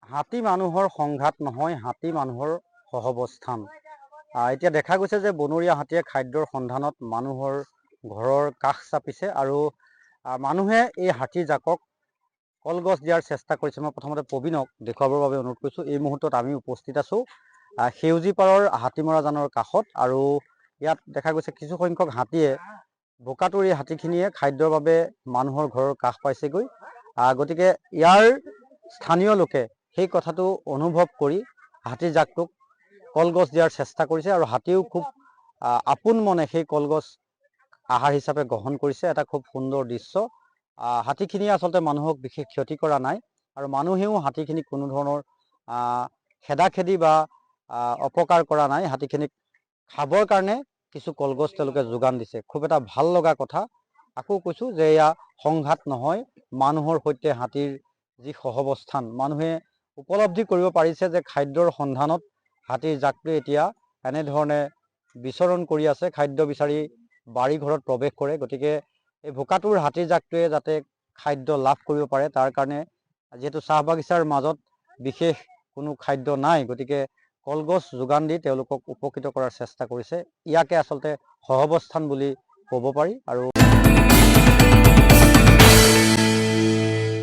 হাতী মানুহৰ সংঘাত নহয়, হাতী মানুহৰ সহৱস্থান। এতিয়া দেখা গৈছে যে বনৰীয়া হাতীয়ে খাদ্যৰ সন্ধানত মানুহৰ ঘৰৰ কাষ চাপিছে আৰু মানুহে এই হাতী জাকক কলগছ দিয়াৰ চেষ্টা কৰিছে। মই প্ৰথমতে প্ৰবীণক দেখুৱাবৰ বাবে অনুৰোধ কৰিছোঁ। এই মুহূৰ্তত আমি উপস্থিত আছোঁ সেউজীপাৰৰ হাতীমৰা জানৰ কাষত আৰু ইয়াত দেখা গৈছে কিছু সংখ্যক হাতীয়ে বোকাটোৰ এই হাতীখিনিয়ে খাদ্যৰ বাবে মানুহৰ ঘৰৰ কাষ পাইছেগৈ। গতিকে ইয়াৰ স্থানীয় লোকে সেই কথাটো অনুভৱ কৰি হাতী জাকটোক কলগছ দিয়াৰ চেষ্টা কৰিছে আৰু হাতীও খুব আপোন মনে সেই কলগছ আহাৰ হিচাপে গ্ৰহণ কৰিছে। এটা খুব সুন্দৰ দৃশ্য। হাতীখিনিয়ে আচলতে মানুহক বিশেষ ক্ষতি কৰা নাই আৰু মানুহেও হাতীখিনিক কোনো ধৰণৰ খেদাখেদি বা অপকাৰ কৰা নাই। হাতীখিনিক খাবৰ কাৰণে কিছু কলগছ তেওঁলোকে যোগান দিছে। খুব এটা ভাল লগা কথা। আকৌ কৈছোঁ যে এয়া সংঘাত নহয়, মানুহৰ সৈতে হাতীৰ যি সহৱস্থান। মানুহে উপলব্ধি কৰিব পাৰিছে যে খাদ্যৰ সন্ধানত হাতীৰ জাকটোৱে এতিয়া এনেধৰণে বিচৰণ কৰি আছে, খাদ্য বিচাৰি বাৰী ঘৰত প্ৰৱেশ কৰে। গতিকে এই বোকাটোৰ হাতীৰ জাকটোৱে যাতে খাদ্য লাভ কৰিব পাৰে তাৰ কাৰণে, যিহেতু চাহ বাগিচাৰ মাজত বিশেষ কোনো খাদ্য নাই, গতিকে কলগছ যোগান দি তেওঁলোকক উপকৃত কৰাৰ চেষ্টা কৰিছে। ইয়াকে আচলতে সহৱস্থান বুলি ক'ব পাৰি। আৰু